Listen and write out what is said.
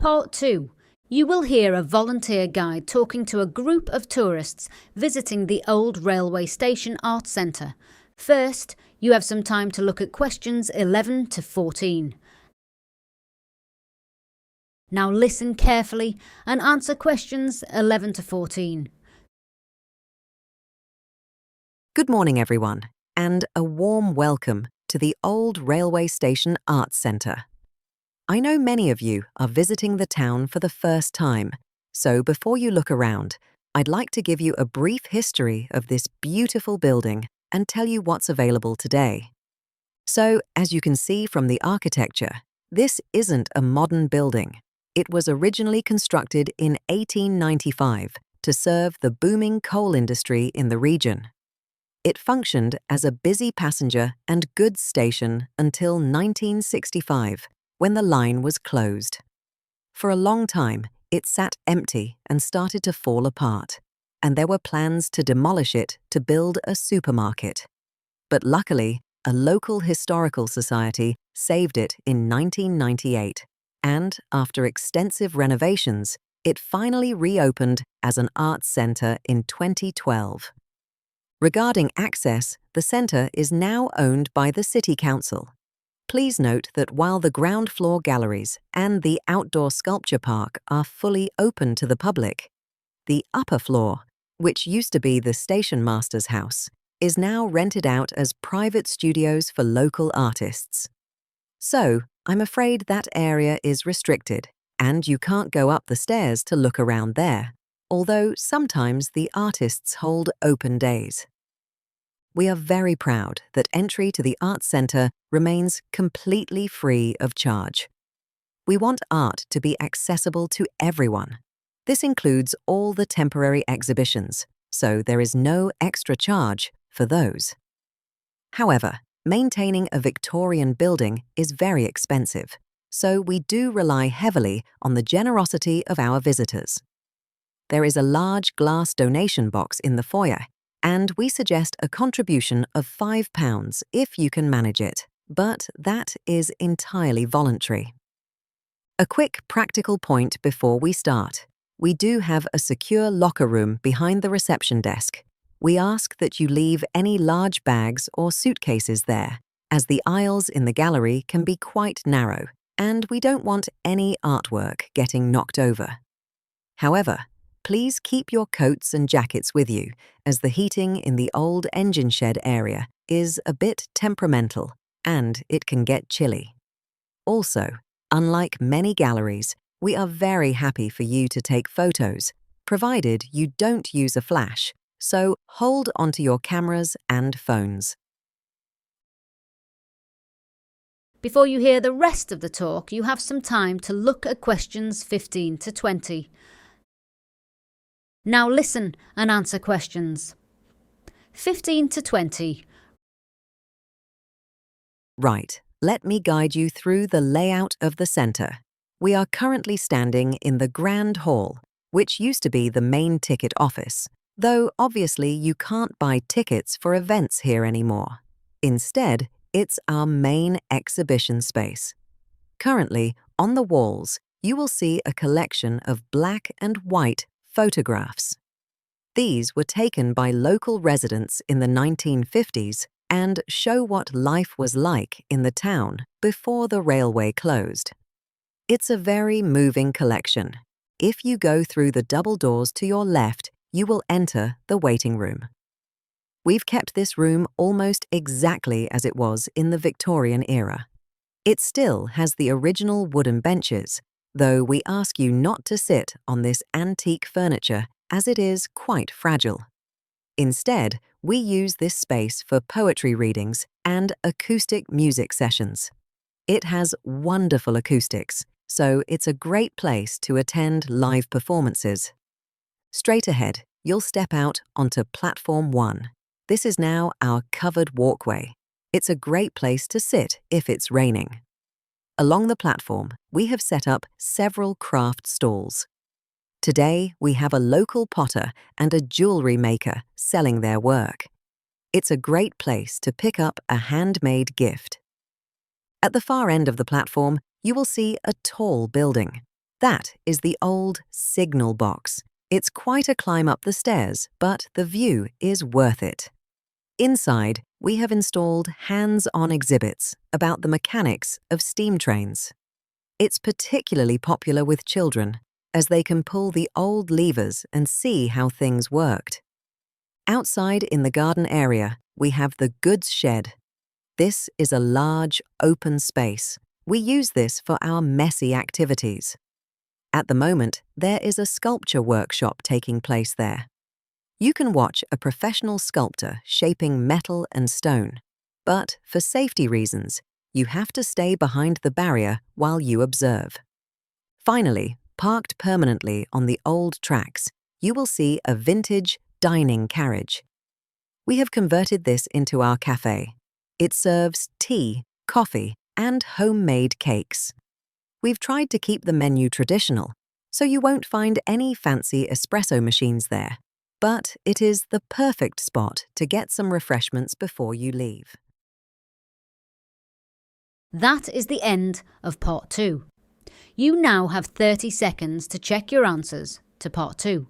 Part 2. You will hear a volunteer guide talking to a group of tourists visiting the old railway station art centre. First, you have some time to look at questions 11 to 14. Now listen carefully and answer questions 11 to 14. Good morning, everyone, and a warm welcome to the Old Railway Station Arts Centre. I know many of you are visiting the town for the first time, so before you look around, I'd like to give you a brief history of this beautiful building and tell you what's available today. So, as you can see from the architecture, this isn't a modern building. It was originally constructed in 1895 to serve the booming coal industry in the region. It functioned as a busy passenger and goods station until 1965, when the line was closed. For a long time, it sat empty and started to fall apart, and there were plans to demolish it to build a supermarket. But luckily, a local historical society saved it in 1998, and after extensive renovations, it finally reopened as an arts centre in 2012. Regarding access, the centre is now owned by the City Council. Please note that while the ground floor galleries and the outdoor sculpture park are fully open to the public, the upper floor, which used to be the station master's house, is now rented out as private studios for local artists. So, I'm afraid that area is restricted, and you can't go up the stairs to look around there, although sometimes the artists hold open days. We are very proud that entry to the Arts Centre remains completely free of charge. We want art to be accessible to everyone. This includes all the temporary exhibitions, so there is no extra charge for those. However, maintaining a Victorian building is very expensive, so we do rely heavily on the generosity of our visitors. There is a large glass donation box in the foyer, and we suggest a contribution of £5 if you can manage it, but that is entirely voluntary. A quick practical point before we start. We do have a secure locker room behind the reception desk. We ask that you leave any large bags or suitcases there, as the aisles in the gallery can be quite narrow, and we don't want any artwork getting knocked over. However, please keep your coats and jackets with you, as the heating in the old engine shed area is a bit temperamental and it can get chilly. Also, unlike many galleries, we are very happy for you to take photos, provided you don't use a flash, so hold onto your cameras and phones. Before you hear the rest of the talk, you have some time to look at questions 15 to 20. Now listen and answer questions 15 to 20. Right, let me guide you through the layout of the centre. We are currently standing in the Grand Hall, which used to be the main ticket office, though obviously you can't buy tickets for events here anymore. Instead, it's our main exhibition space. Currently, on the walls, you will see a collection of black and white photographs. These were taken by local residents in the 1950s and show what life was like in the town before the railway closed. It's a very moving collection. If you go through the double doors to your left, you will enter the waiting room. We've kept this room almost exactly as it was in the Victorian era. It still has the original wooden benches, though we ask you not to sit on this antique furniture as it is quite fragile. Instead, we use this space for poetry readings and acoustic music sessions. It has wonderful acoustics, so it's a great place to attend live performances. Straight ahead, you'll step out onto Platform 1. This is now our covered walkway. It's a great place to sit if it's raining. Along the platform, we have set up several craft stalls. Today, we have a local potter and a jewellery maker selling their work. It's a great place to pick up a handmade gift. At the far end of the platform, you will see a tall building. That is the old signal box. It's quite a climb up the stairs, but the view is worth it. Inside, we have installed hands-on exhibits about the mechanics of steam trains. It's particularly popular with children, as they can pull the old levers and see how things worked. Outside in the garden area, we have the goods shed. This is a large, open space. We use this for our messy activities. At the moment, there is a sculpture workshop taking place there. You can watch a professional sculptor shaping metal and stone, but for safety reasons, you have to stay behind the barrier while you observe. Finally, parked permanently on the old tracks, you will see a vintage dining carriage. We have converted this into our cafe. It serves tea, coffee, and homemade cakes. We've tried to keep the menu traditional, so you won't find any fancy espresso machines there, but it is the perfect spot to get some refreshments before you leave. That is the end of Part 2. You now have 30 seconds to check your answers to Part 2.